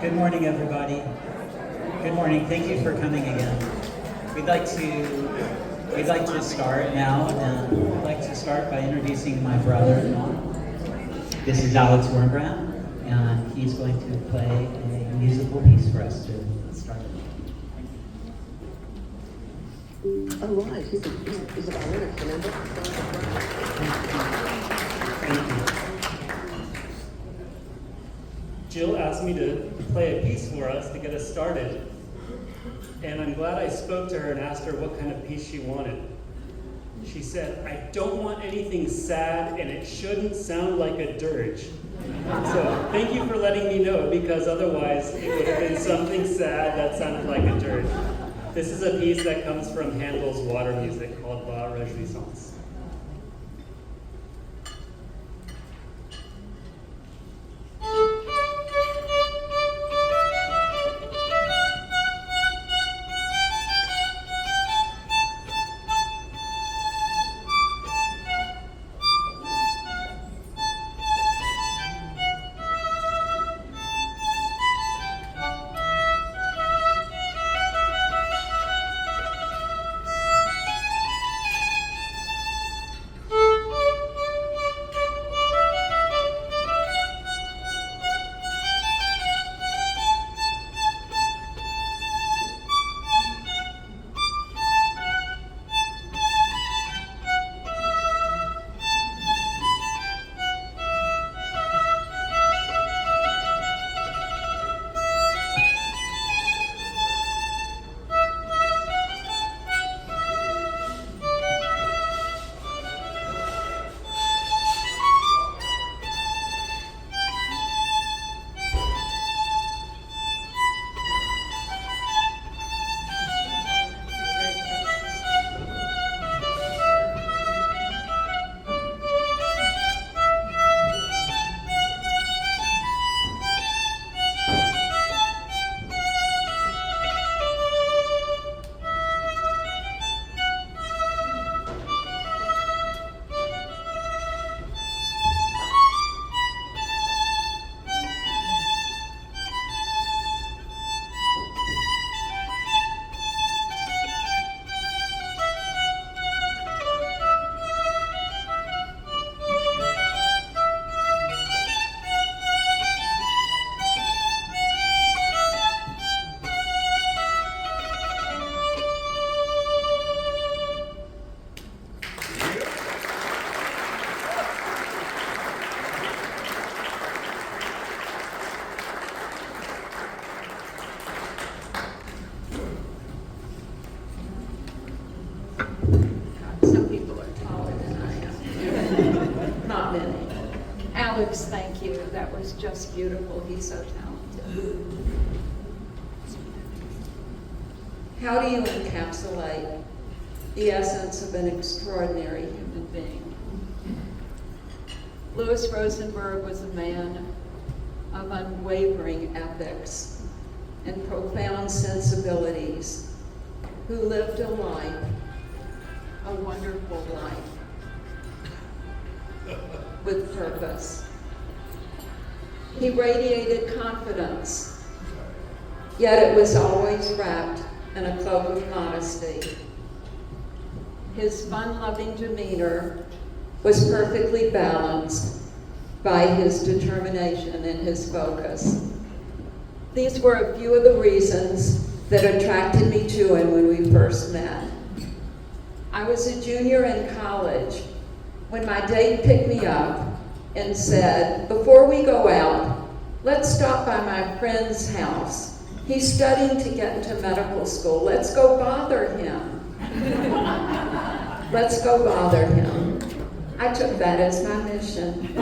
Good morning, everybody. Good morning. Thank you for coming again. We'd like to start now, and I'd like to start by introducing my brother-in-law. This is Alex Wernbrand, and he's going to play a musical piece for us to start. Oh, right. Is it Alex, remember? Thank you. Jill asked me to play a piece for us to get us started. And I'm glad I spoke to her and asked her what kind of piece she wanted. She said, I don't want anything sad and it shouldn't sound like a dirge. So thank you for letting me know, because otherwise it would have been something sad that sounded like a dirge. This is a piece that comes from Handel's water music called La Rejoissance. Some people are taller than I am. Not many. Alex, thank you. That was just beautiful. He's so talented. How do you encapsulate the essence of an extraordinary human being? Louis Rosenberg was a man of unwavering ethics and profound sensibilities who lived a life, a wonderful life, with purpose. He radiated confidence, yet it was always wrapped in a cloak of modesty. His fun-loving demeanor was perfectly balanced by his determination and his focus. These were a few of the reasons that attracted me to him when we first met. I was a junior in college when my date picked me up and said, before we go out, let's stop by my friend's house. He's studying to get into medical school. Let's go bother him. Let's go bother him. I took that as my mission.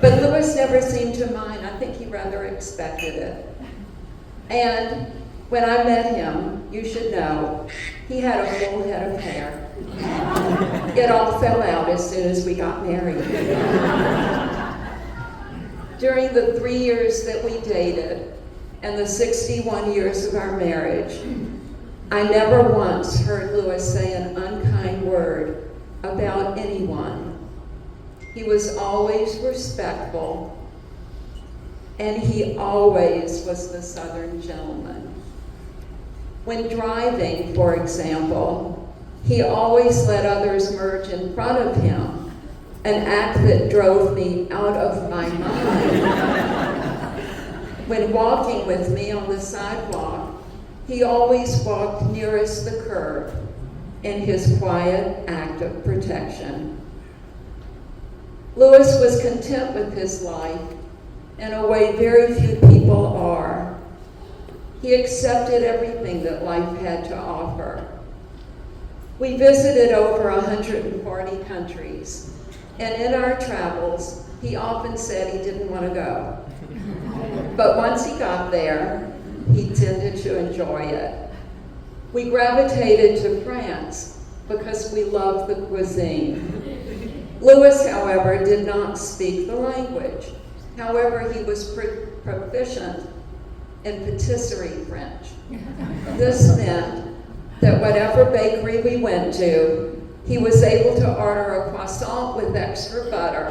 But Louis never seemed to mind. I think he rather expected it. And when I met him, you should know, he had a full head of hair. It all fell out as soon as we got married. During the 3 years that we dated and the 61 years of our marriage, I never once heard Louis say an unkind word about anyone. He was always respectful and he always was the Southern gentleman. When driving, for example, he always let others merge in front of him, an act that drove me out of my mind. When walking with me on the sidewalk, he always walked nearest the curb in his quiet act of protection. Louis was content with his life in a way very few people are. He accepted everything that life had to offer. We visited over 140 countries, and in our travels, he often said he didn't want to go. But once he got there, he tended to enjoy it. We gravitated to France because we loved the cuisine. Louis, however, did not speak the language. However, he was proficient in patisserie French. This meant that whatever bakery we went to, he was able to order a croissant with extra butter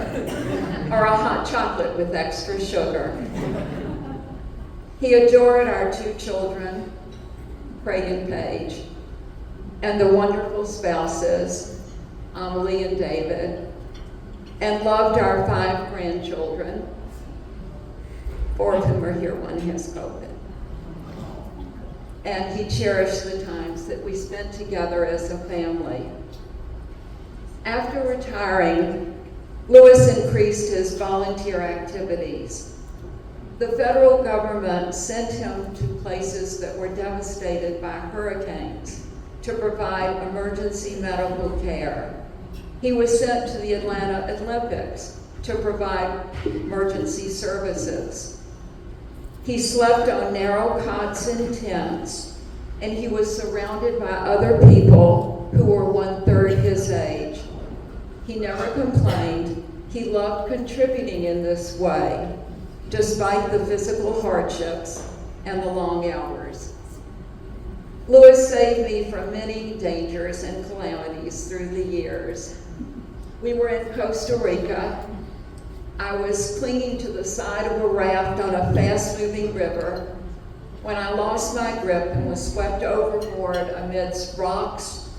or a hot chocolate with extra sugar. He adored our 2 children, Craig and Paige, and the wonderful spouses, Amelie and David, and loved our 5 grandchildren. 4 of whom are here, 1 has COVID. And he cherished the times that we spent together as a family. After retiring, Louis increased his volunteer activities. The federal government sent him to places that were devastated by hurricanes to provide emergency medical care. He was sent to the Atlanta Olympics to provide emergency services. He slept on narrow cots and tents, and he was surrounded by other people who were 1/3 his age. He never complained. He loved contributing in this way, despite the physical hardships and the long hours. Louis saved me from many dangers and calamities through the years. We were in Costa Rica. I was clinging to the side of a raft on a fast-moving river when I lost my grip and was swept overboard amidst rocks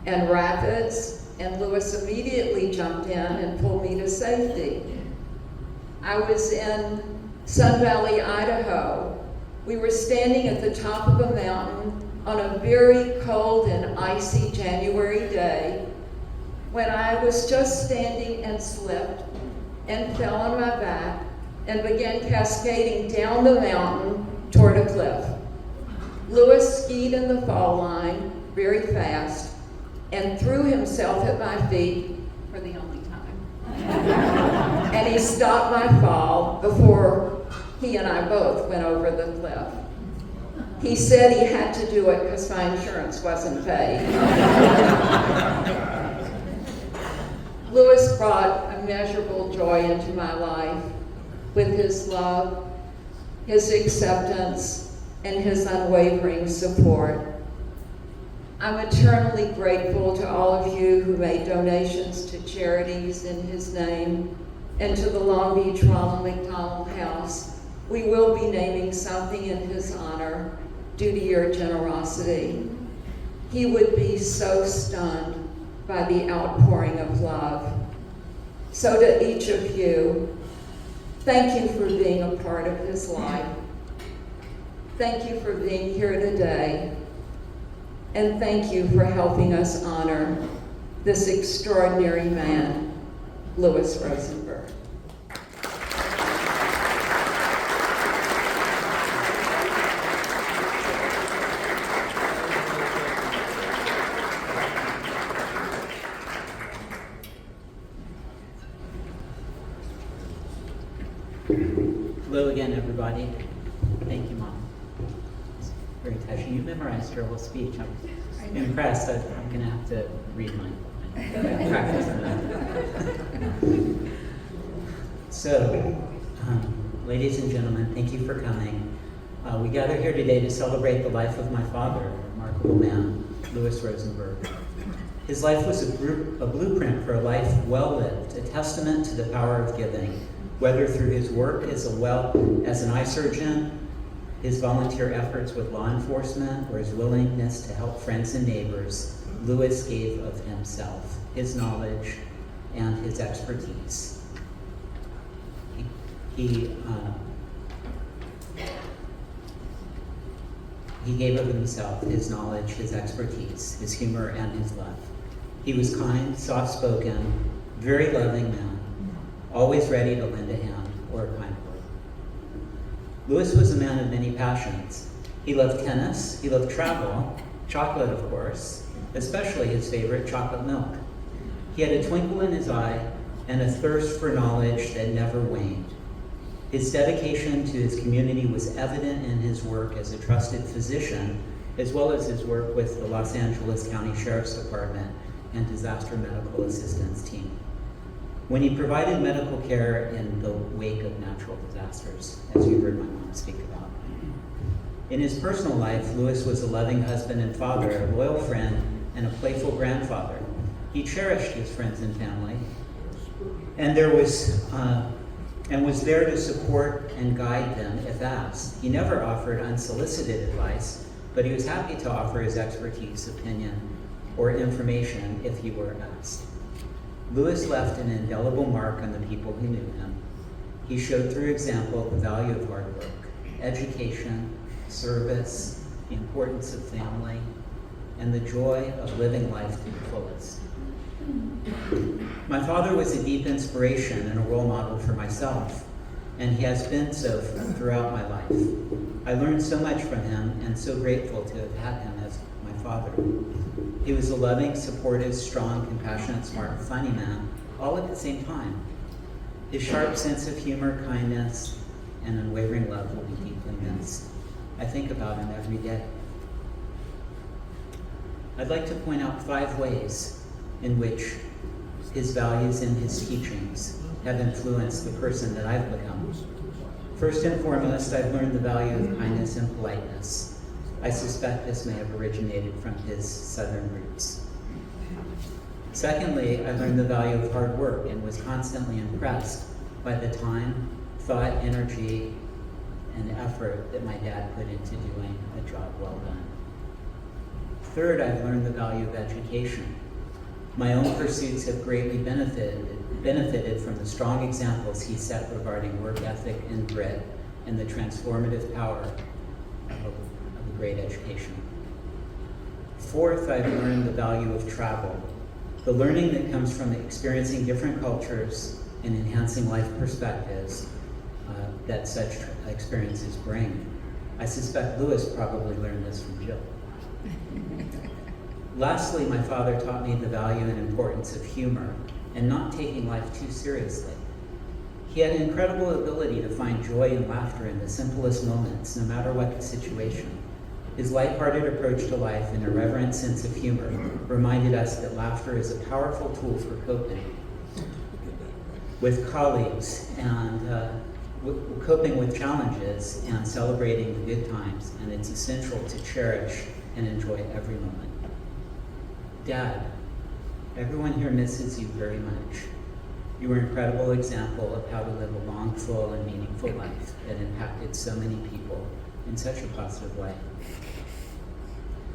and rapids, and Louis immediately jumped in and pulled me to safety. I was in Sun Valley, Idaho. We were standing at the top of a mountain on a very cold and icy January day when I was just standing and slipped and fell on my back and began cascading down the mountain toward a cliff. Louis skied in the fall line very fast and threw himself at my feet for the only time. And he stopped my fall before he and I both went over the cliff. He said he had to do it because my insurance wasn't paid. Louis brought immeasurable joy into my life with his love, his acceptance, and his unwavering support. I'm eternally grateful to all of you who made donations to charities in his name and to the Long Beach Ronald McDonald House. We will be naming something in his honor due to your generosity. He would be so stunned by the outpouring of love. So to each of you, thank you for being a part of his life. Thank you for being here today. And thank you for helping us honor this extraordinary man, Louis Rosenberg. Hello again, everybody. Thank you, Mom. It's very touching. You memorized your whole speech. I'm impressed. I'm going to have to read mine. Practice that. So, ladies and gentlemen, thank you for coming. We gather here today to celebrate the life of my father, a remarkable man, Louis Rosenberg. His life was a blueprint for a life well lived, a testament to the power of giving, Whether through his work as an eye surgeon, his volunteer efforts with law enforcement, or his willingness to help friends and neighbors, Lewis gave of himself, his knowledge, and his expertise. He gave of himself, his knowledge, his expertise, his humor, and his love. He was kind, soft-spoken, very loving man, always ready to lend a hand or a kind word. Lewis was a man of many passions. He loved tennis, he loved travel, chocolate, of course, especially his favorite, chocolate milk. He had a twinkle in his eye and a thirst for knowledge that never waned. His dedication to his community was evident in his work as a trusted physician, as well as his work with the Los Angeles County Sheriff's Department and Disaster Medical Assistance Team, when he provided medical care in the wake of natural disasters, as you heard my mom speak about. In his personal life, Lewis was a loving husband and father, a loyal friend, and a playful grandfather. He cherished his friends and family, and was there to support and guide them if asked. He never offered unsolicited advice, but he was happy to offer his expertise, opinion, or information if he were asked. Lewis left an indelible mark on the people who knew him. He showed through example the value of hard work, education, service, the importance of family, and the joy of living life to the fullest. My father was a deep inspiration and a role model for myself, and he has been so throughout my life. I learned so much from him and so grateful to have had him as my father. He was a loving, supportive, strong, compassionate, smart, funny man, all at the same time. His sharp sense of humor, kindness, and unwavering love will be deeply missed. I think about him every day. I'd like to point out 5 ways in which his values and his teachings have influenced the person that I've become. First and foremost, I've learned the value of kindness and politeness. I suspect this may have originated from his southern roots. Secondly, I learned the value of hard work and was constantly impressed by the time, thought, energy, and effort that my dad put into doing a job well done. Third, I've learned the value of education. My own pursuits have greatly benefited from the strong examples he set regarding work ethic and grit and the transformative power of a great education. Fourth, I've learned the value of travel, the learning that comes from experiencing different cultures and enhancing life perspectives that such experiences bring. I suspect Lewis probably learned this from Jill. Lastly, my father taught me the value and importance of humor and not taking life too seriously. He had an incredible ability to find joy and laughter in the simplest moments, no matter what the situation. His lighthearted approach to life and irreverent sense of humor reminded us that laughter is a powerful tool for coping with colleagues and coping with challenges and celebrating the good times, and it's essential to cherish and enjoy every moment. Dad, everyone here misses you very much. You were an incredible example of how to live a long, full, and meaningful life that impacted so many people in such a positive way.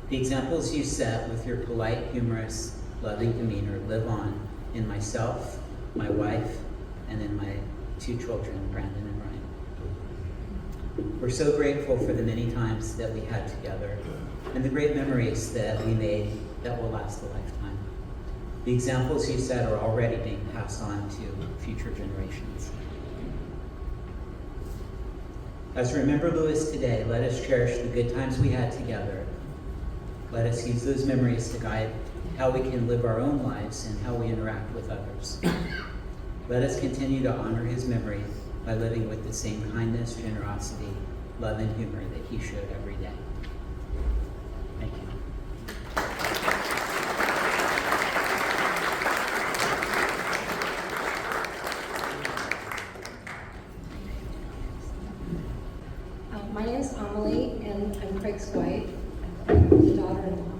The examples you set with your polite, humorous, loving demeanor live on in myself, my wife, and in my 2 children, Brandon and Ryan. We're so grateful for the many times that we had together and the great memories that we made that will last a lifetime. The examples you set are already being passed on to future generations. As we remember Lewis today, let us cherish the good times we had together. Let us use those memories to guide how we can live our own lives and how we interact with others. Let us continue to honor his memory by living with the same kindness, generosity, love, and humor that he showed every day. Thank you. My name is Amelie, and I'm Craig's wife, the daughter-in-law.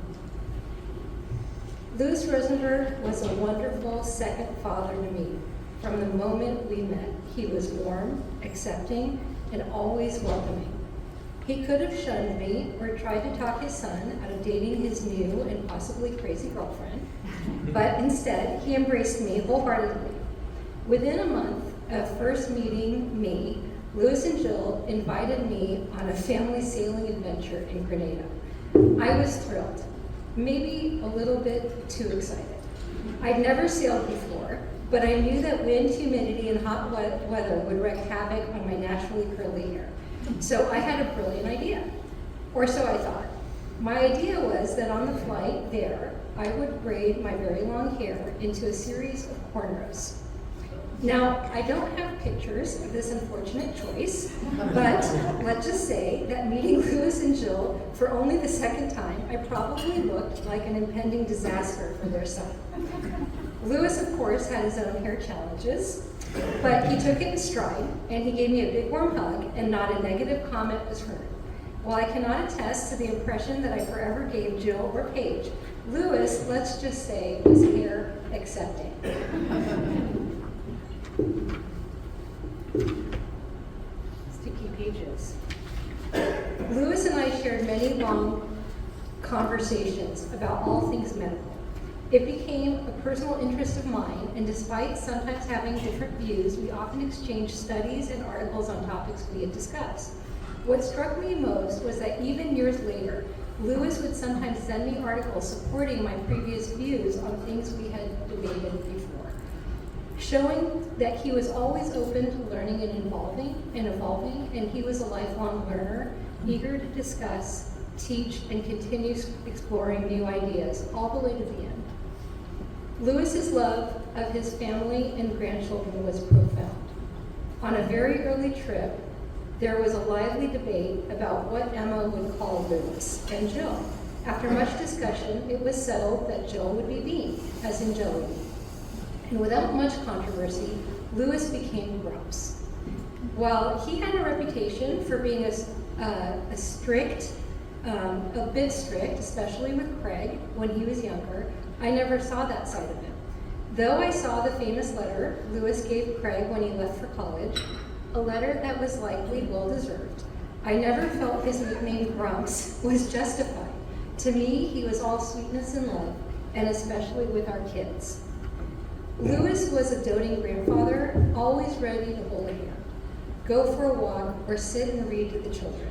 Louis Rosenberg was a wonderful second father to me. From the moment we met, he was warm, accepting, and always welcoming. He could have shunned me or tried to talk his son out of dating his new and possibly crazy girlfriend, but instead, he embraced me wholeheartedly. Within a month of first meeting me, Louis and Jill invited me on a family sailing adventure in Grenada. I was thrilled, maybe a little bit too excited. I'd never sailed before, but I knew that wind, humidity, and hot weather would wreak havoc on my naturally curly hair. So I had a brilliant idea, or so I thought. My idea was that on the flight there, I would braid my very long hair into a series of cornrows. Now, I don't have pictures of this unfortunate choice, but let's just say that meeting Louis and Jill for only the second time, I probably looked like an impending disaster for their son. Louis, of course, had his own hair challenges, but he took it in stride, and he gave me a big warm hug, and not a negative comment was heard. While I cannot attest to the impression that I forever gave Jill or Paige, Louis, let's just say, was hair accepting. Sticky pages. Louis and I shared many long conversations about all things medical. It became a personal interest of mine, and despite sometimes having different views, we often exchanged studies and articles on topics we had discussed. What struck me most was that even years later, Louis would sometimes send me articles supporting my previous views on things we had debated before, showing that he was always open to learning and evolving, and he was a lifelong learner, eager to discuss, teach, and continue exploring new ideas, all the way to the end. Louis's love of his family and grandchildren was profound. On a very early trip, there was a lively debate about what Emma would call Louis and Jill. After much discussion, it was settled that Jill would be Bean, as in jelly bean. And without much controversy, Louis became Grumps. While he had a reputation for being a bit strict, especially with Craig when he was younger, I never saw that side of him. Though I saw the famous letter Louis gave Craig when he left for college, a letter that was likely well-deserved, I never felt his nickname Grumps was justified. To me, he was all sweetness and love, and especially with our kids. Louis was a doting grandfather, always ready to hold a hand, go for a walk, or sit and read to the children.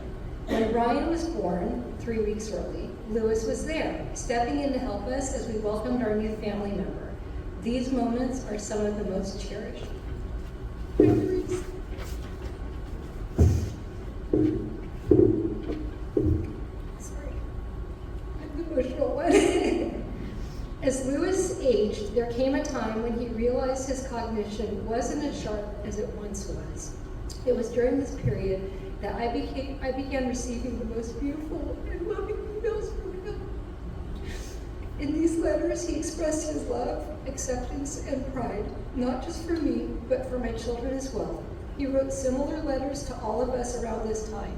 When Ryan was born, 3 weeks early, Louis was there, stepping in to help us as we welcomed our new family member. These moments are some of the most cherished memories. Sorry, I'm the emotional one. As Louis aged, there came a time when he realized his cognition wasn't as sharp as it once was. It was during this period that I began receiving the most beautiful and loving emails from him. In these letters, he expressed his love, acceptance, and pride, not just for me, but for my children as well. He wrote similar letters to all of us around this time.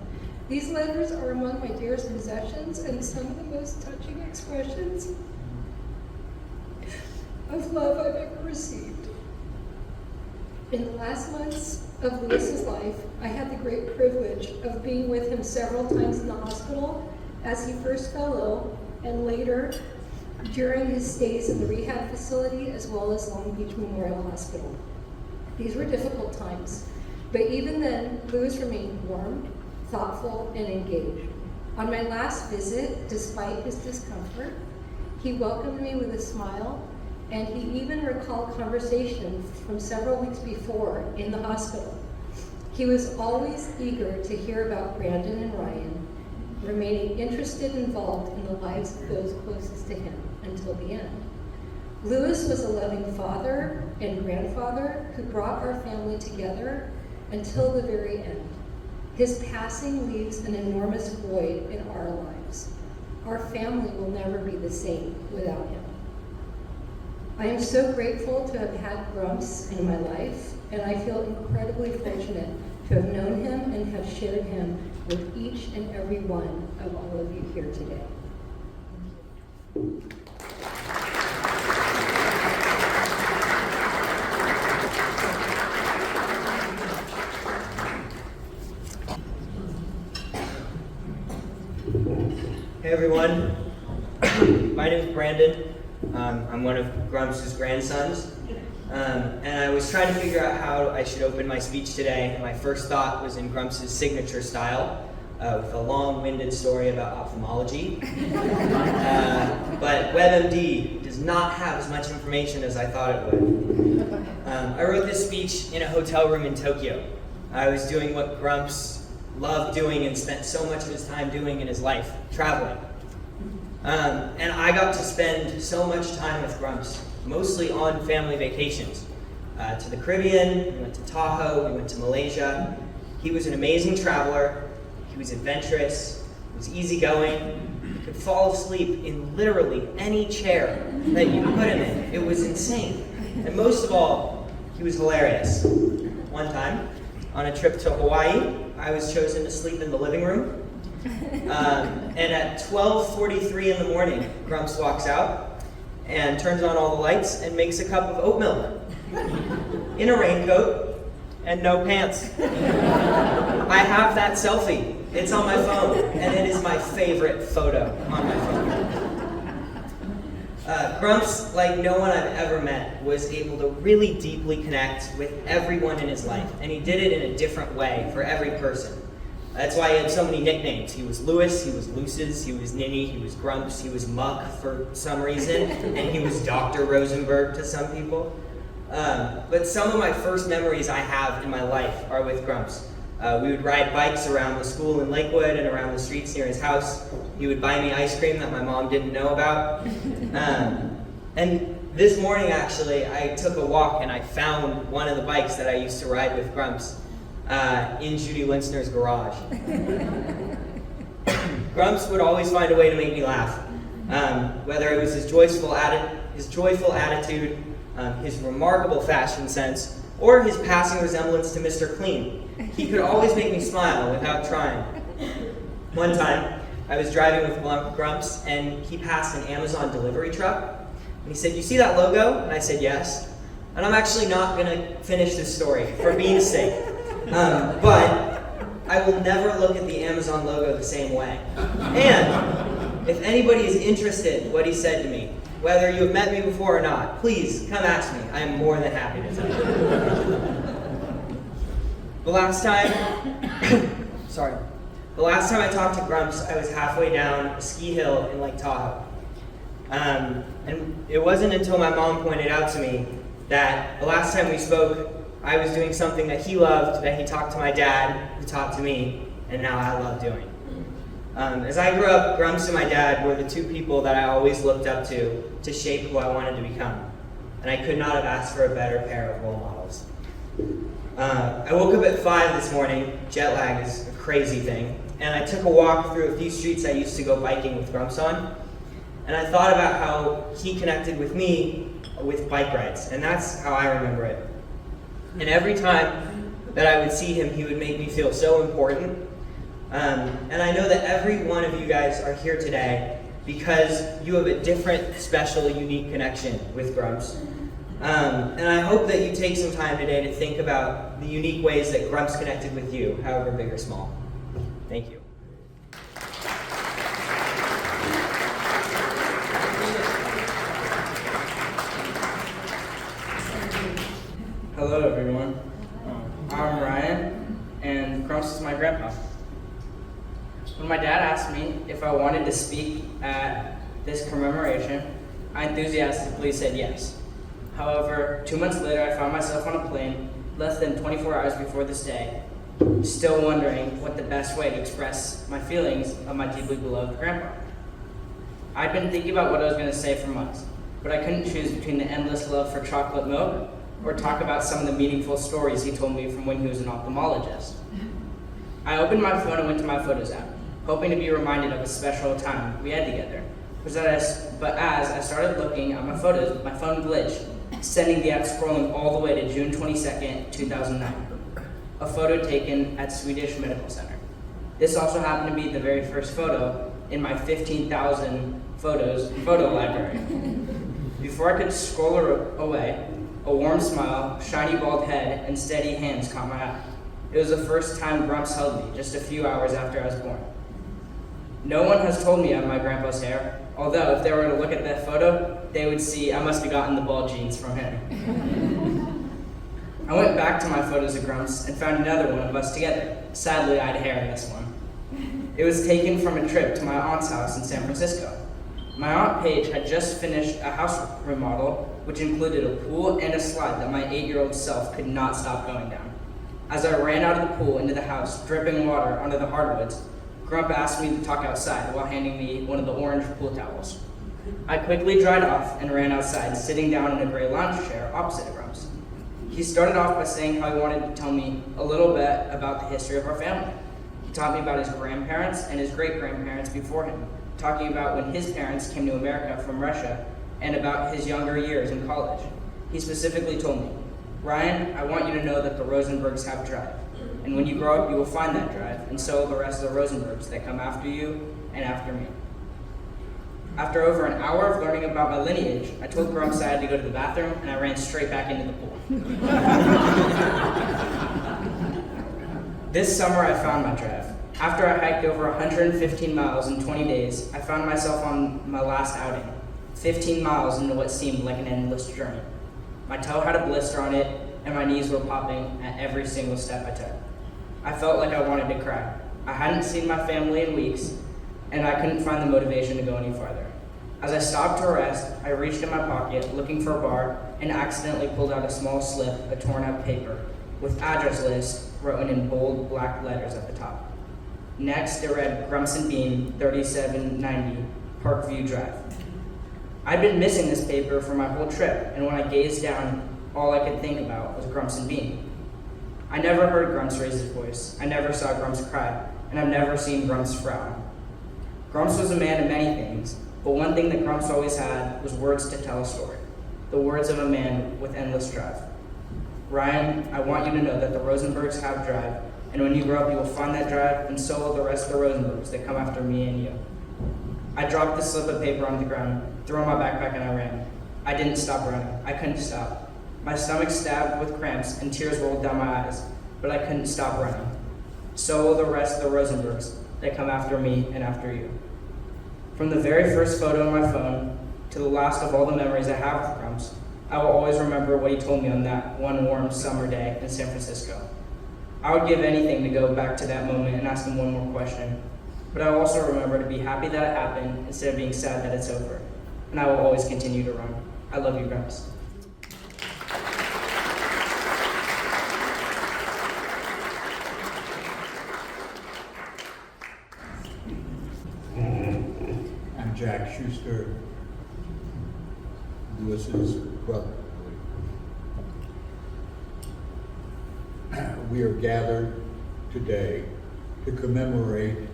These letters are among my dearest possessions and some of the most touching expressions of love I've ever received. In the last months of Louis's life, I had the great privilege of being with him several times in the hospital as he first fell ill, and later during his stays in the rehab facility as well as Long Beach Memorial Hospital. These were difficult times, but even then, Louis remained warm, thoughtful, and engaged. On my last visit, despite his discomfort, he welcomed me with a smile, and he even recalled conversations from several weeks before in the hospital. He was always eager to hear about Brandon and Ryan, remaining interested and involved in the lives of those closest to him until the end. Louis was a loving father and grandfather who brought our family together until the very end. His passing leaves an enormous void in our lives. Our family will never be the same without him. I am so grateful to have had Grumps in my life, and I feel incredibly fortunate to have known him and have shared him with each and every one of all of you here today. Thank you. My name is Brandon. I'm one of Grumps' grandsons. And I was trying to figure out how I should open my speech today. My first thought was in Grumps' signature style, with a long-winded story about ophthalmology. But WebMD does not have as much information as I thought it would. I wrote this speech in a hotel room in Tokyo. I was doing what Grumps loved doing and spent so much of his time doing in his life, traveling. And I got to spend so much time with Grumps, mostly on family vacations. To the Caribbean, we went to Tahoe, we went to Malaysia. He was an amazing traveler, he was adventurous, he was easygoing, he could fall asleep in literally any chair that you put him in. It was insane. And most of all, he was hilarious. One time, on a trip to Hawaii, I was chosen to sleep in the living room. And at 12:43 in the morning, Grumps walks out and turns on all the lights and makes a cup of oat milk in a raincoat and no pants. I have that selfie. It's on my phone, and it is my favorite photo on my phone. Grumps, like no one I've ever met, was able to really deeply connect with everyone in his life, and he did it in a different way for every person. That's why he had so many nicknames. He was Lewis, he was Luces, he was Ninny, he was Grumps, he was Muck for some reason, and he was Dr. Rosenberg to some people. But some of my first memories I have in my life are with Grumps. We would ride bikes around the school in Lakewood and around the streets near his house. He would buy me ice cream that my mom didn't know about. And this morning, actually, I took a walk and I found one of the bikes that I used to ride with Grumps in Judy Linsner's garage. Grumps would always find a way to make me laugh, whether it was his joyful attitude, his remarkable fashion sense, or his passing resemblance to Mr. Clean. He could always make me smile without trying. One time, I was driving with Grumps, and he passed an Amazon delivery truck, and he said, "You see that logo?" And I said, "Yes." And I'm actually not going to finish this story for being's sake, but I will never look at the Amazon logo the same way. And if anybody is interested in what he said to me, whether you have met me before or not, please come ask me. I am more than happy to tell you. The last time I talked to Grumps, I was halfway down a ski hill in Lake Tahoe. And it wasn't until my mom pointed out to me that the last time we spoke, I was doing something that he loved, that he talked to my dad, who talked to me, and now I love doing. As I grew up, Grumps and my dad were the two people that I always looked up to shape who I wanted to become. And I could not have asked for a better pair of role models. I woke up at 5 this morning. Jet lag is a crazy thing. And I took a walk through a few streets I used to go biking with Grumps on. And I thought about how he connected with me with bike rides. And that's how I remember it. And every time that I would see him, he would make me feel so important. And I know that every one of you guys are here today because you have a different, special, unique connection with Grumps. And I hope that you take some time today to think about the unique ways that Grumps connected with you, however big or small. Thank you. Hello everyone, I'm Ryan, and Grumps is my grandpa. When my dad asked me if I wanted to speak at this commemoration, I enthusiastically said yes. However, 2 months later I found myself on a plane less than 24 hours before this day, still wondering what the best way to express my feelings of my deeply beloved grandpa. I'd been thinking about what I was going to say for months, but I couldn't choose between the endless love for chocolate milk or talk about some of the meaningful stories he told me from when he was an ophthalmologist. I opened my phone and went to my Photos app, hoping to be reminded of a special time we had together. But as I started looking at my photos, my phone glitched, sending the app scrolling all the way to June 22nd, 2009, a photo taken at Swedish Medical Center. This also happened to be the very first photo in my 15,000 photo library. Before I could scroll away, a warm smile, shiny bald head, and steady hands caught my eye. It was the first time Grumps held me, just a few hours after I was born. No one has told me of my grandpa's hair Although, if they were to look at that photo, they would see I must have gotten the ball genes from him. I went back to my photos of Grumps and found another one of us together. Sadly, I had hair in this one. It was taken from a trip to my aunt's house in San Francisco. My Aunt Paige had just finished a house remodel, which included a pool and a slide that my 8-year-old self could not stop going down. As I ran out of the pool into the house, dripping water onto the hardwoods, Grump asked me to talk outside while handing me one of the orange pool towels. I quickly dried off and ran outside, sitting down in a gray lounge chair opposite of Grump's. He started off by saying how he wanted to tell me a little bit about the history of our family. He taught me about his grandparents and his great-grandparents before him, talking about when his parents came to America from Russia and about his younger years in college. He specifically told me, "Ryan, I want you to know that the Rosenbergs have drive. And when you grow up, you will find that drive, and so will the rest of the Rosenbergs that come after you and after me." After over an hour of learning about my lineage, I told Grumps I had to go to the bathroom, and I ran straight back into the pool. This summer, I found my drive. After I hiked over 115 miles in 20 days, I found myself on my last outing, 15 miles into what seemed like an endless journey. My toe had a blister on it, and my knees were popping at every single step I took. I felt like I wanted to cry. I hadn't seen my family in weeks, and I couldn't find the motivation to go any farther. As I stopped to rest, I reached in my pocket, looking for a bar, and accidentally pulled out a small slip of torn up paper with address list written in bold black letters at the top. Next, it read Grumps and Bean, 3790 Parkview Drive. I'd been missing this paper for my whole trip, and when I gazed down, all I could think about was Grumps and Bean. I never heard Grumps raise his voice, I never saw Grumps cry, and I've never seen Grumps frown. Grumps was a man of many things, but one thing that Grumps always had was words to tell a story. The words of a man with endless drive. Ryan, I want you to know that the Rosenbergs have drive, and when you grow up, you will find that drive, and so will the rest of the Rosenbergs that come after me and you. I dropped the slip of paper on the ground, threw on my backpack, and I ran. I didn't stop running. I couldn't stop. My stomach stabbed with cramps, and tears rolled down my eyes, but I couldn't stop running. So will the rest of the Rosenbergs that come after me and after you. From the very first photo on my phone to the last of all the memories I have with Grumps, I will always remember what he told me on that one warm summer day in San Francisco. I would give anything to go back to that moment and ask him one more question, but I will also remember to be happy that it happened instead of being sad that it's over. And I will always continue to run. I love you, Grumps. I'm Jack Schuster, Lewis's brother. We are gathered today to commemorate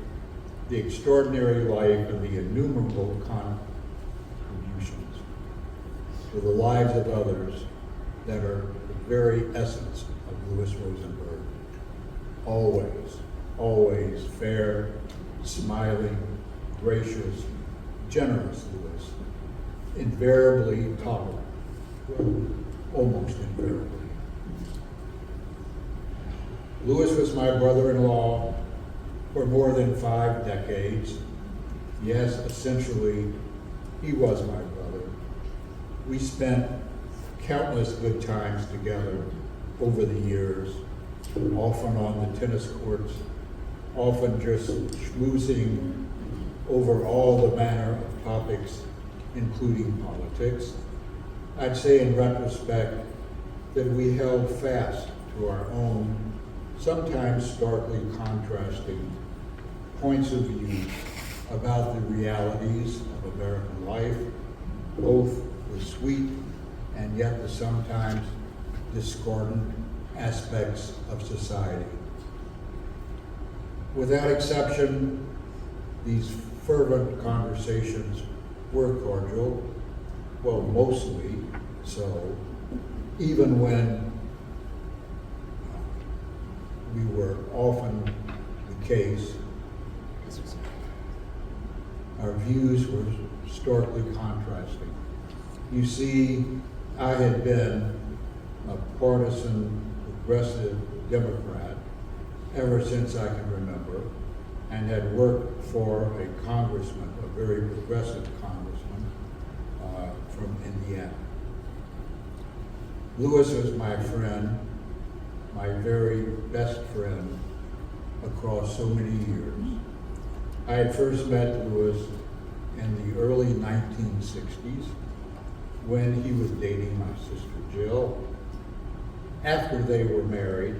the extraordinary life and the innumerable contributions to the lives of others that are the very essence of Louis Rosenberg. Always fair, smiling, gracious, generous Louis, invariably tolerant, well, almost invariably. Louis was my brother-in-law for more than 5 decades. Yes, essentially, he was my brother. We spent countless good times together over the years, often on the tennis courts, often just schmoozing over all the manner of topics, including politics. I'd say in retrospect that we held fast to our own, sometimes starkly contrasting points of view about the realities of American life, both the sweet and yet the sometimes discordant aspects of society. Without exception, these fervent conversations were cordial, well, mostly so, even when we were often the case. Our views were starkly contrasting. You see, I had been a partisan, progressive Democrat ever since I can remember. and had worked for a congressman, a very progressive congressman from Indiana. Lewis was my friend, my very best friend across so many years. I had first met Lewis in the early 1960s when he was dating my sister Jill. After they were married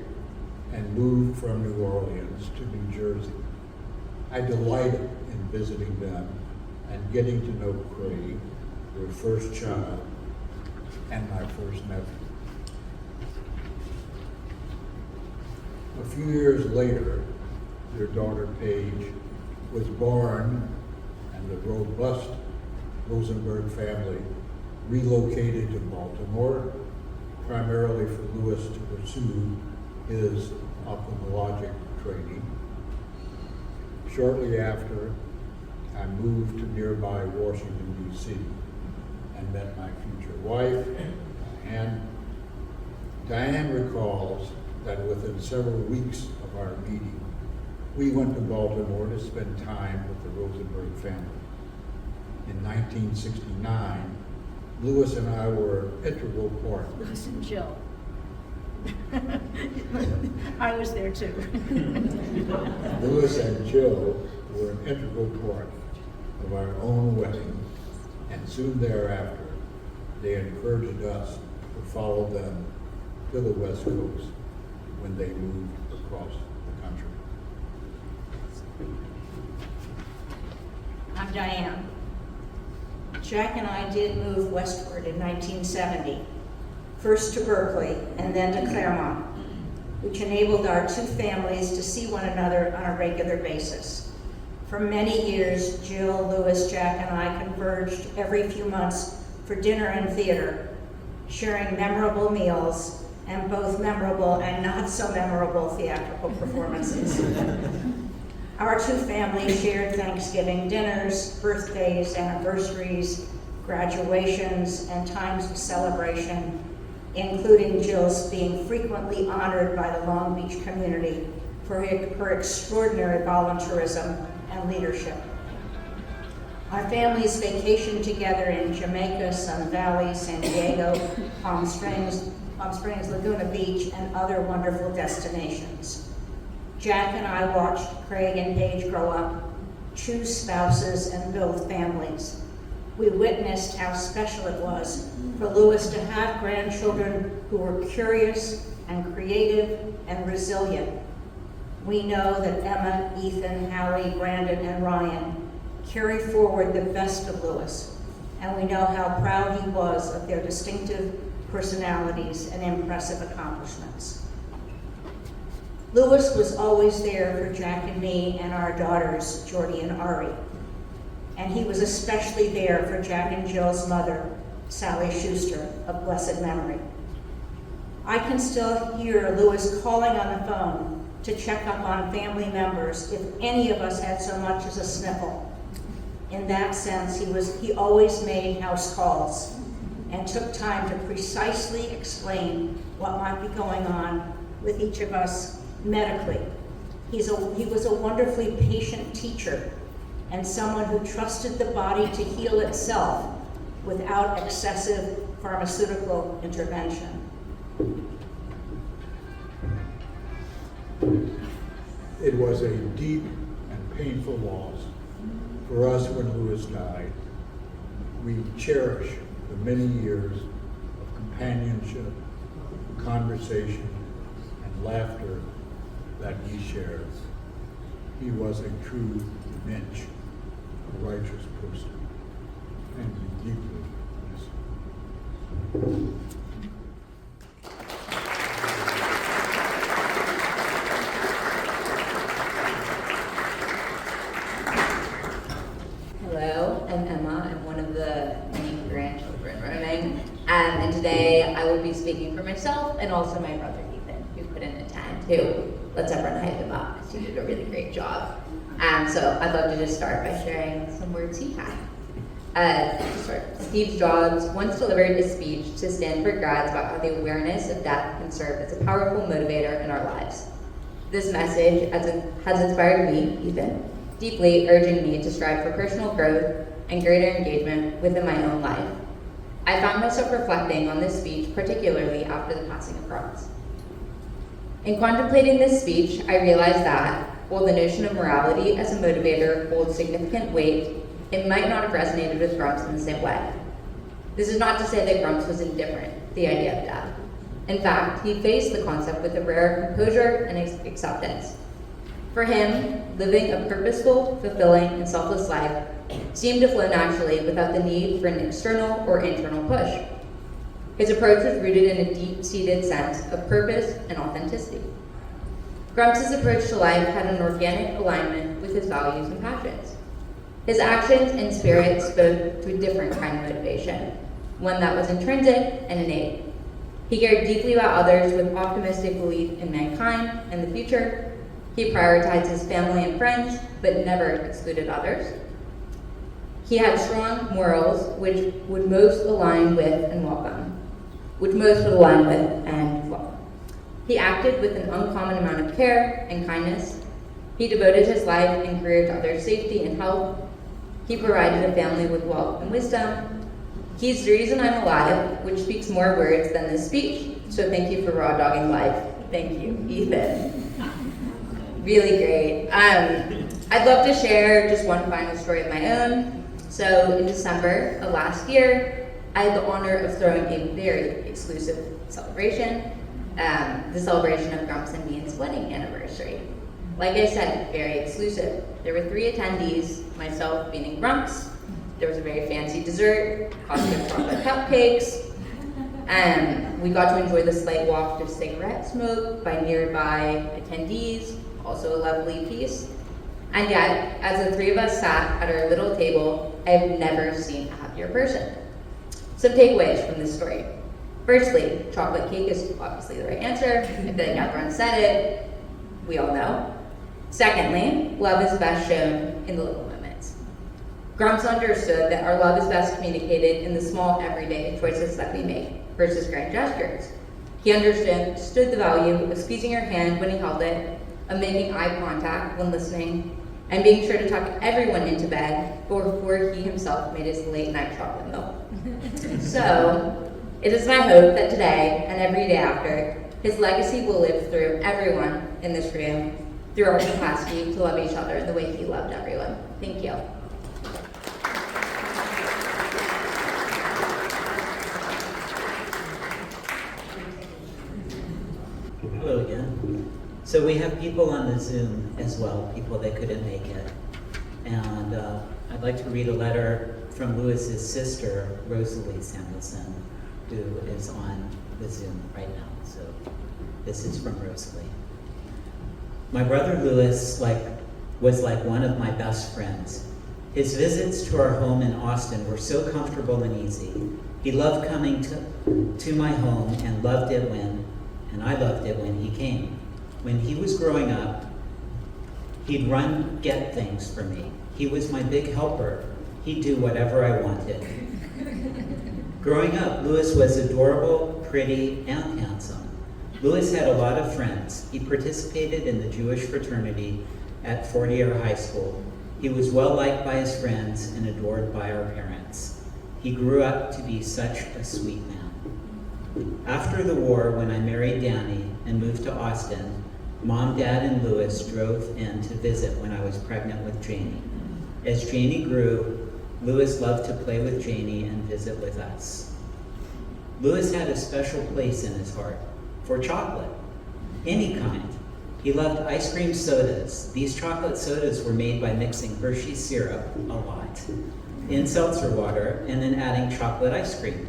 and moved from New Orleans to New Jersey, I delighted in visiting them and getting to know Craig, their first child, and my first nephew. A few years later, their daughter Paige was born, and the robust Rosenberg family relocated to Baltimore, primarily for Lewis to pursue his ophthalmologic training. Shortly after, I moved to nearby Washington, D.C. and met my future wife, Diane. Diane recalls that within several weeks of our meeting, we went to Baltimore to spend time with the Rosenberg family. In 1969, Lewis and I were integral part. Lewis and Jill. I was there too. Lewis and Jill were an integral part of our own wedding, and soon thereafter, they encouraged us to follow them to the West Coast when they moved across the country. I'm Diane. Jack and I did move westward in 1970, first to Berkeley and then to Claremont, which enabled our two families to see one another on a regular basis. For many years, Jill, Lewis, Jack, and I converged every few months for dinner and theater, sharing memorable meals and both memorable and not so memorable theatrical performances. Our two families shared Thanksgiving dinners, birthdays, anniversaries, graduations, and times of celebration, including Jill's being frequently honored by the Long Beach community for her extraordinary volunteerism and leadership. Our families vacationed together in Jamaica, Sun Valley, San Diego, Palm Springs, Laguna Beach, and other wonderful destinations. Jack and I watched Craig and Paige grow up, choose spouses, and build families. We witnessed how special it was for Lewis to have grandchildren who were curious and creative and resilient. We know that Emma, Ethan, Hallie, Brandon, and Ryan carry forward the best of Lewis, and we know how proud he was of their distinctive personalities and impressive accomplishments. Lewis was always there for Jack and me and our daughters, Jordy and Ari. And he was especially there for Jack and Jill's mother, Sally Schuster, of blessed memory. I can still hear Lewis calling on the phone to check up on family members if any of us had so much as a sniffle. In that sense, he always made house calls and took time to precisely explain what might be going on with each of us medically. He was a wonderfully patient teacher and someone who trusted the body to heal itself without excessive pharmaceutical intervention. It was a deep and painful loss for us when Lewis died. We cherish the many years of companionship, conversation, and laughter that he shared. He was a true mensch, a righteous person, and we deeply miss him. Hello, I'm Emma. I'm one of the many grandchildren roaming. And today I will be speaking for myself and also my brother Ethan, who couldn't attend, who, let's everyone hype him up because he did a really great job. So I'd love to just start by sharing some words he had. To start, Steve Jobs once delivered a speech to Stanford grads about how the awareness of death can serve as a powerful motivator in our lives. This message has inspired me, Ethan, deeply, urging me to strive for personal growth and greater engagement within my own life. I found myself reflecting on this speech, particularly after the passing of Grumps. In contemplating this speech, I realized that, while the notion of morality as a motivator holds significant weight, it might not have resonated with Grumps in the same way. This is not to say that Grumps was indifferent to the idea of death. In fact, he faced the concept with a rare composure and acceptance. For him, living a purposeful, fulfilling, and selfless life seemed to flow naturally without the need for an external or internal push. His approach was rooted in a deep-seated sense of purpose and authenticity. Grumps' approach to life had an organic alignment with his values and passions. His actions and spirit spoke to a different kind of motivation, one that was intrinsic and innate. He cared deeply about others with optimistic belief in mankind and the future. He prioritized his family and friends, but never excluded others. He had strong morals which most would align with and welcome. He acted with an uncommon amount of care and kindness. He devoted his life and career to others' safety and health. He provided a family with wealth and wisdom. He's the reason I'm alive, which speaks more words than this speech, so thank you for raw dogging life. Thank you, Ethan. Really great. I'd love to share just one final story of my own. So in December of last year, I had the honor of throwing a very exclusive celebration, the celebration of Grumps and Me's wedding anniversary. Like I said, very exclusive. There were 3 attendees, myself being Grumps. There was a very fancy dessert, cosmic chocolate cupcakes, and we got to enjoy the slight waft of cigarette smoke by nearby attendees, also a lovely piece. And yet, as the 3 of us sat at our little table, I have never seen a happier person. Some takeaways from this story. Firstly, chocolate cake is obviously the right answer. I feel like everyone said it. We all know. Secondly, love is best shown in the little moments. Grumps understood that our love is best communicated in the small everyday choices that we make versus grand gestures. He understood the value of squeezing your hand when he held it, of making eye contact when listening, and being sure to tuck everyone into bed before he himself made his late night chocolate milk. So, it is my hope that today and every day after, his legacy will live through everyone in this room, through our capacity to love each other the way he loved everyone. Thank you. Hello again. So we have people on the Zoom as well, people that couldn't make it. And I'd like to read a letter from Lewis's sister, Rosalie Samuelson, who is on the Zoom right now. So this is from Rosalie. My brother Lewis was like one of my best friends. His visits to our home in Austin were so comfortable and easy. He loved coming to my home and I loved it when he came. When he was growing up, he'd get things for me. He was my big helper. He'd do whatever I wanted. Growing up, Lewis was adorable, pretty, and handsome. Lewis had a lot of friends. He participated in the Jewish fraternity at Fort-Erie High School. He was well liked by his friends and adored by our parents. He grew up to be such a sweet man. After the war, when I married Danny and moved to Austin, Mom, Dad, and Lewis drove in to visit when I was pregnant with Janie. As Janie grew, Lewis loved to play with Janie and visit with us. Lewis had a special place in his heart for chocolate, any kind. He loved ice cream sodas. These chocolate sodas were made by mixing Hershey's syrup, a lot, in seltzer water and then adding chocolate ice cream.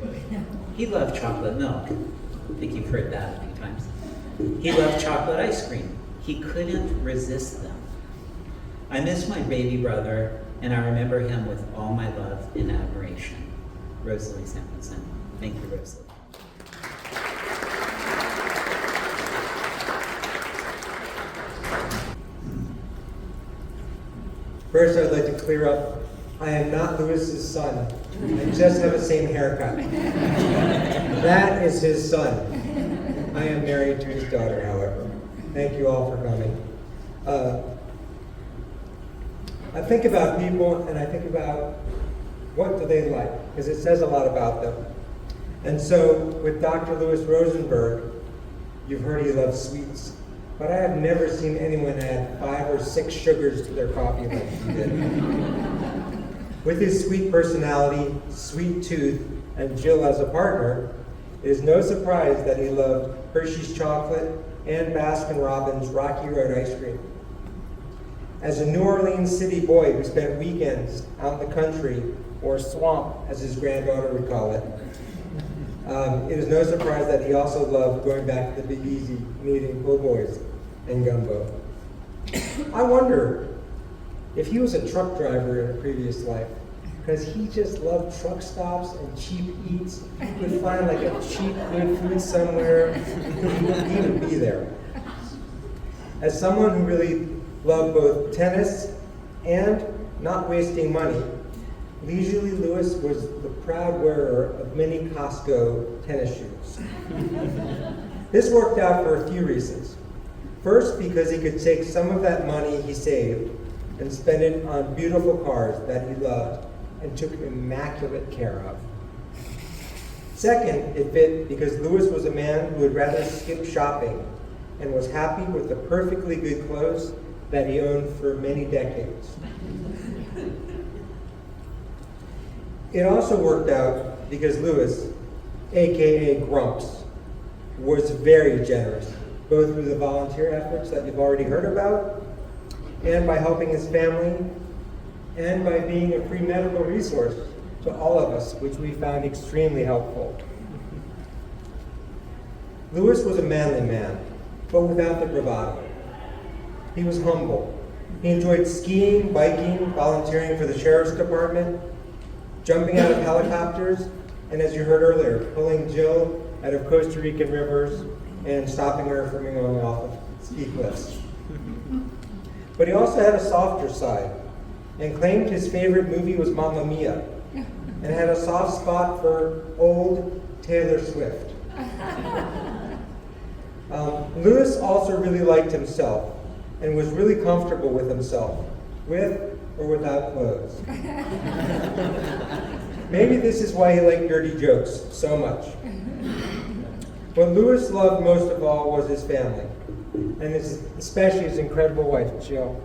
He loved chocolate milk. I think you've heard that a few times. He loved chocolate ice cream. He couldn't resist them. I miss my baby brother, and I remember him with all my love and admiration. Rosalie Samuelson. Thank you, Rosalie. First, I'd like to clear up, I am not Lewis's son. I just have the same haircut. That is his son. I am married to his daughter, however. Thank you all for coming. I think about people and I think about what do they like, because it says a lot about them. And so with Dr. Louis Rosenberg, you've heard he loves sweets, but I have never seen anyone add 5 or 6 sugars to their coffee like he did. With his sweet personality, sweet tooth, and Jill as a partner, it is no surprise that he loved Hershey's chocolate and Baskin-Robbins Rocky Road ice cream. As a New Orleans city boy who spent weekends out in the country, or swamp, as his granddaughter would call it, it is no surprise that he also loved going back to the Big Easy and eating po' boys and gumbo. I wonder if he was a truck driver in a previous life, because he just loved truck stops and cheap eats. He could find like a cheap good food somewhere, he wouldn't even be there. As someone who really loved both tennis and not wasting money, Leisurely Louis was the proud wearer of many Costco tennis shoes. This worked out for a few reasons. First, because he could take some of that money he saved and spend it on beautiful cars that he loved and took immaculate care of. Second, it fit because Louis was a man who would rather skip shopping and was happy with the perfectly good clothes that he owned for many decades. It also worked out because Louis, aka Grumps, was very generous, both through the volunteer efforts that you've already heard about, and by helping his family, and by being a free medical resource to all of us, which we found extremely helpful. Louis was a manly man, but without the bravado. He was humble. He enjoyed skiing, biking, volunteering for the sheriff's department, jumping out of helicopters, and as you heard earlier, pulling Jill out of Costa Rican rivers and stopping her from going off of ski cliffs. But he also had a softer side and claimed his favorite movie was Mamma Mia and had a soft spot for old Taylor Swift. Louis also really liked himself and was really comfortable with himself, with or without clothes. Maybe this is why he liked dirty jokes so much. What Louis loved most of all was his family, and especially his incredible wife, Jill.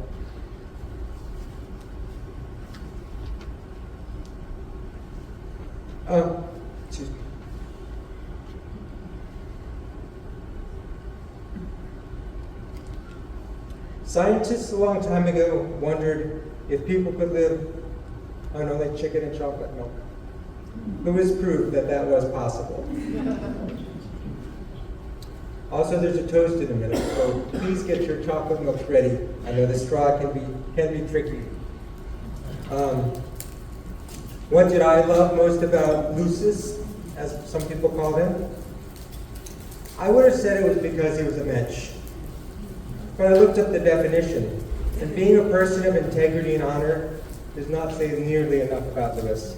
Excuse me. Scientists a long time ago wondered if people could live on only chicken and chocolate milk. Louis proved that that was possible. Also, there's a toast in a minute, so please get your chocolate milk ready. I know the straw can be tricky. What did I love most about Lucis, as some people called him? I would have said it was because he was a mensch. But I looked up the definition, and being a person of integrity and honor does not say nearly enough about Louis.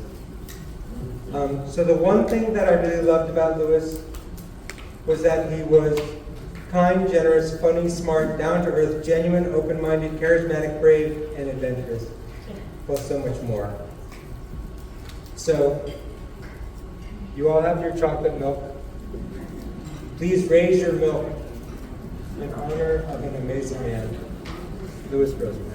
So the one thing that I really loved about Louis was that he was kind, generous, funny, smart, down-to-earth, genuine, open-minded, charismatic, brave, and adventurous, plus so much more. So, you all have your chocolate milk. Please raise your milk in honor of an amazing man, Louis Rosenberg.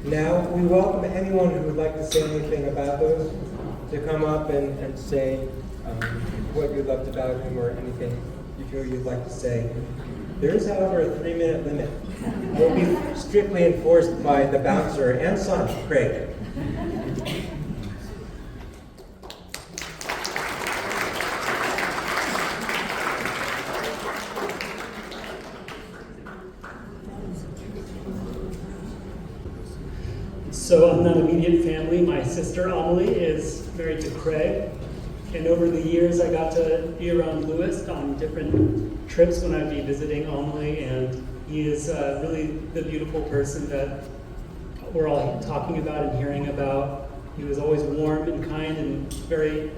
Now, we welcome anyone who would like to say anything about Louis to come up and say what you loved about him or anything you feel you'd like to say. There is, however, a 3-minute limit. It will be strictly enforced by the bouncer and son, Craig. So I'm not immediate family. My sister Amelie is married to Craig. And over the years, I got to be around Louis on different trips when I'd be visiting Amelie. And he is really the beautiful person that we're all talking about and hearing about. He was always warm and kind and very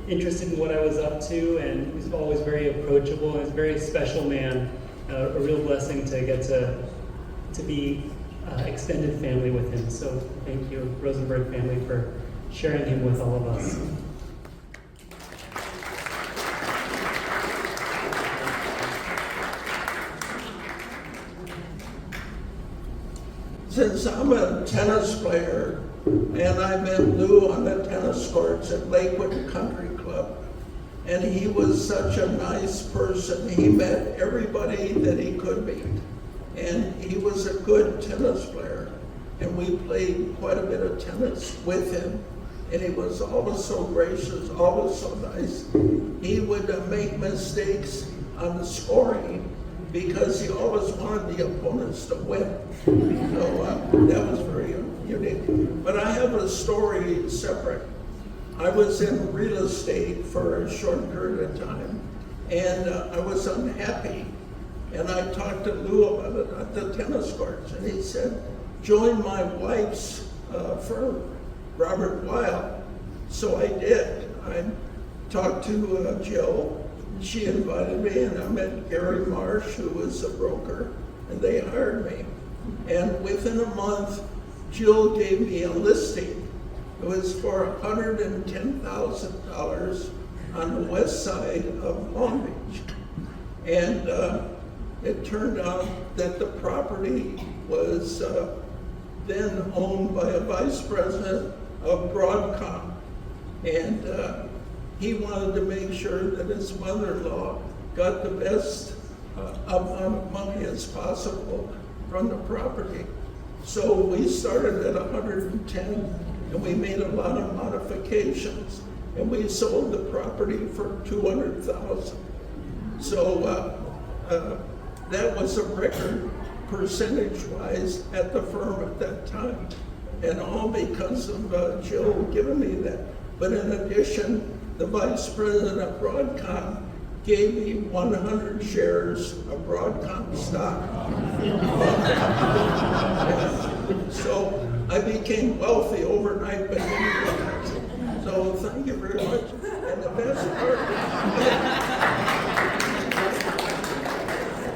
interested in what I was up to, and he was always very approachable. And he's a very special man. A real blessing to get to be extended family with him. So thank you, Rosenberg family, for sharing him with all of us. Since I'm a tennis player and I met Lou on the tennis courts at Lakewood Country Club, and he was such a nice person. He met everybody that he could meet, and he was a good tennis player, and we played quite a bit of tennis with him, and he was always so gracious, always so nice. He would make mistakes on the scoring because he always wanted the opponents to win. So that was very unique. But I have a story separate. I was in real estate for a short period of time, and I was unhappy. And I talked to Lou about it at the tennis courts, and he said, join my wife's firm, Robert Weil. So I did. I talked to Jill. She invited me, and I met Gary Marsh, who was a broker, and they hired me. And within a month, Jill gave me a listing. It was for $110,000 on the west side of Long Beach. And it turned out that the property was then owned by a vice president of Broadcom. And he wanted to make sure that his mother-in-law got the best amount of money as possible from the property. So we started at 110, and we made a lot of modifications, and we sold the property for $200,000. So that was a record percentage-wise at the firm at that time, and all because of Jill giving me that. But in addition, the vice president of Broadcom gave me 100 shares of Broadcom stock. So I became wealthy overnight, but so thank you very much. And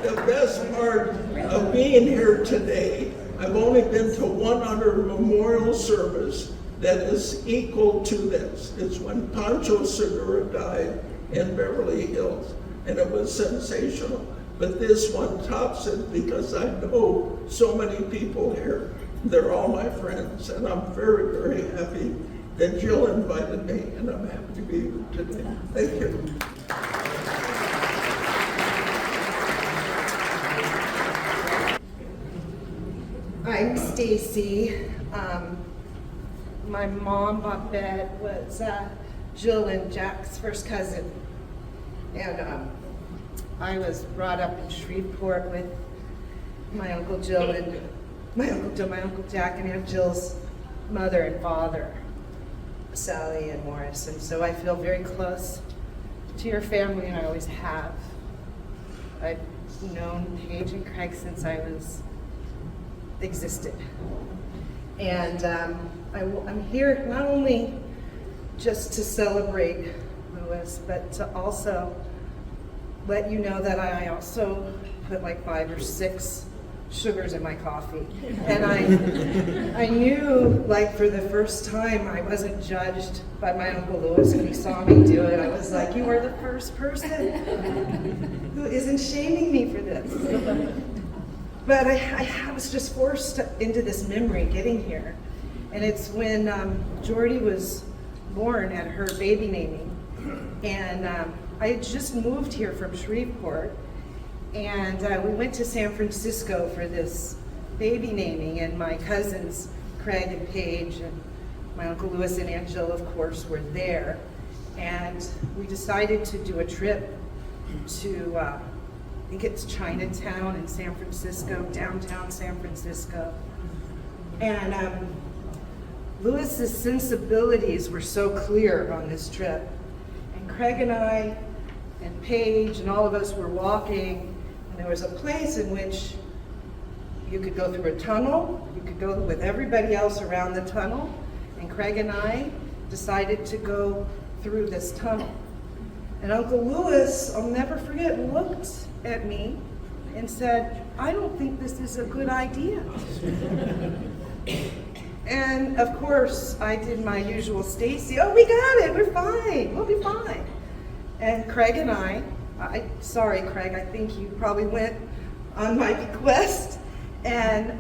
the best part of being here today, I've only been to one other memorial service that is equal to this. It's when Pancho Segura died in Beverly Hills, and it was sensational. But this one tops it because I know so many people here. They're all my friends, and I'm very, very happy that Jill invited me, and I'm happy to be here today. Thank you. I'm Stacy. My mom, Bobette, was Jill and Jack's first cousin. And I was brought up in Shreveport with my Uncle Jill and my Uncle Jack, and Aunt Jill's mother and father, Sally and Morris. And so I feel very close to your family, and I always have. I've known Paige and Craig since I was existed. And I'm here not only just to celebrate Louis, but to also let you know that I also put like 5 or 6 sugars in my coffee. And I knew, like, for the first time, I wasn't judged by my Uncle Louis when he saw me do it. I was like, you are the first person who isn't shaming me for this. But I was just forced into this memory getting here. And it's when Jordy was born at her baby naming. And I had just moved here from Shreveport. And we went to San Francisco for this baby naming. And my cousins, Craig and Paige, and my Uncle Louis and Aunt Jill, of course, were there. And we decided to do a trip to, I think it's Chinatown in San Francisco, downtown San Francisco. And Louis's sensibilities were so clear on this trip. And Craig and I and Paige and all of us were walking, and there was a place in which you could go through a tunnel, you could go with everybody else around the tunnel, and And Craig and I decided to go through this tunnel. And Uncle Lewis, I'll never forget, looked at me and said, I don't think this is a good idea. And of course, I did my usual Stacy, oh, we got it, we're fine, we'll be fine. And Craig and sorry Craig, I think you probably went on my bequest, and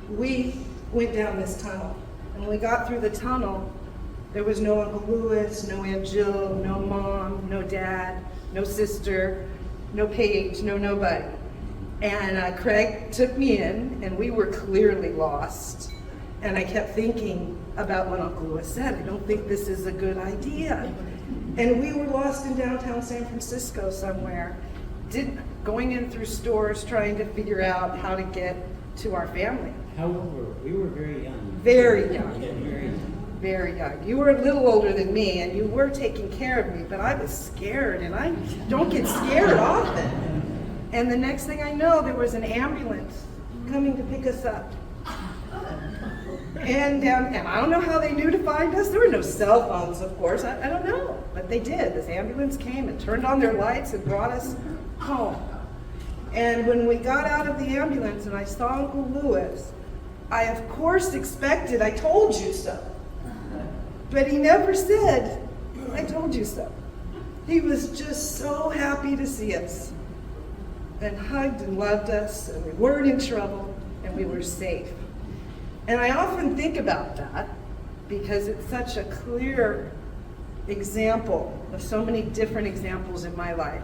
we went down this tunnel. And when we got through the tunnel, there was no Uncle Lewis, no Aunt Jill, no mom, no dad, no sister, no Paige, no nobody. And Craig took me in, and we were clearly lost. And I kept thinking about what Uncle Lewis said. I don't think this is a good idea. And we were lost in downtown San Francisco somewhere, going in through stores, trying to figure out how to get to our family. How old were we? We were very young. Very young. Yeah, very young. Very young. You were a little older than me, and you were taking care of me, but I was scared, and I don't get scared often. And the next thing I know, there was an ambulance coming to pick us up. And I don't know how they knew to find us. There were no cell phones, of course. I don't know, but they did. This ambulance came and turned on their lights and brought us home. And when we got out of the ambulance and I saw Uncle Lewis, I of course expected, I told you so. But he never said, I told you so. He was just so happy to see us and hugged and loved us, and we weren't in trouble and we were safe. And I often think about that because it's such a clear example of so many different examples in my life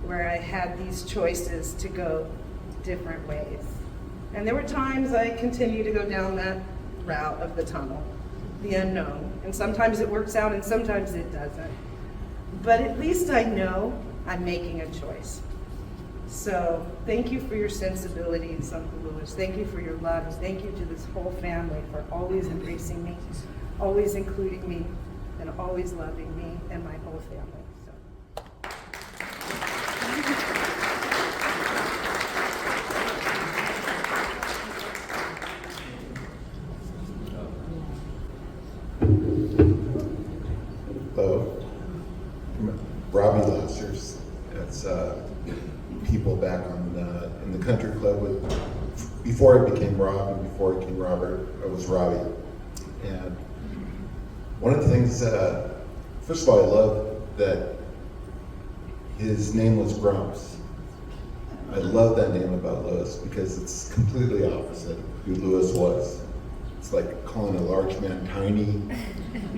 where I had these choices to go different ways. And there were times I continued to go down that route of the tunnel, the unknown. And sometimes it works out and sometimes it doesn't. But at least I know I'm making a choice. So thank you for your sensibilities, Uncle Lewis. Thank you for your love. Thank you to this whole family for always embracing me, always including me, and always loving me and my whole family. Hello, Robbie Lassers. That's people back in the country club before I became Rob and before I became Robert. I was Robbie, and one of the things first of all, I love that his name was Grumps. I love that name about Lewis because it's completely opposite of who Lewis was. It's like calling a large man tiny,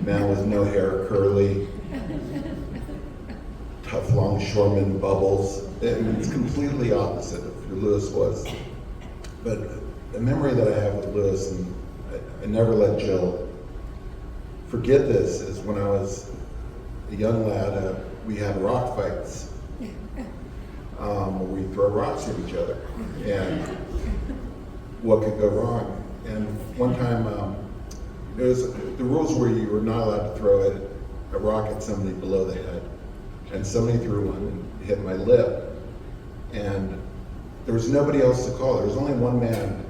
man with no hair, curly, tough longshoreman, bubbles. It's completely opposite of who Lewis was. But the memory that I have with Lewis, and I never let Jill forget this, is when I was a young lad, we had rock fights. Where we throw rocks at each other. And what could go wrong? And one time, the rules were you were not allowed to throw a rock at somebody below the head. And somebody threw one and hit my lip. And there was nobody else to call. There was only one man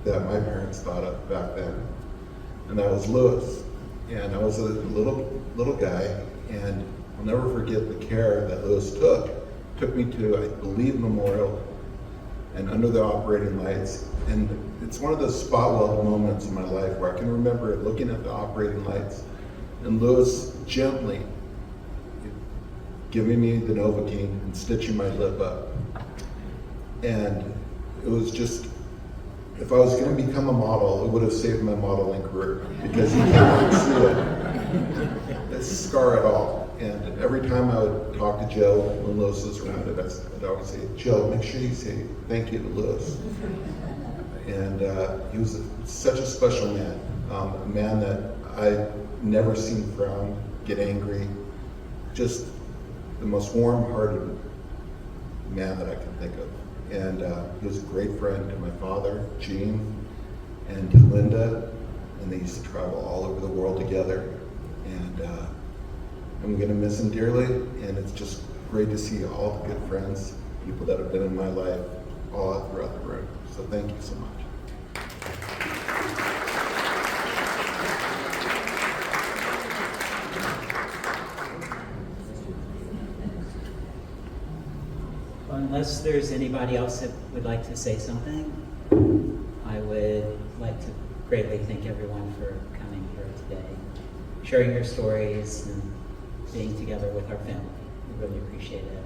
that my parents thought of back then, and that was Lewis. And I was a little guy, and I'll never forget the care that Lewis took me to, I believe, Memorial, and under the operating lights. And it's one of those spot weld moments in my life where I can remember looking at the operating lights and Lewis gently giving me the Novocaine and stitching my lip up. And it was just, if I was going to become a model, it would have saved my modeling career because you can't see it. It's a scar at all. And every time I would talk to Joe when Lewis was around, I'd always say, Joe, make sure you say thank you to Lewis. And he was such a special man, a man that I've never seen frown, get angry, just the most warm-hearted man that I can think of. And he was a great friend to my father, Gene, and to Linda, and they used to travel all over the world together. And I'm gonna miss him dearly, and it's just great to see all the good friends, people that have been in my life, all throughout the room. So thank you so much. Well, unless there's anybody else that would like to say something, I would like to greatly thank everyone for coming here today, sharing your stories and being together with our family. We really appreciate it.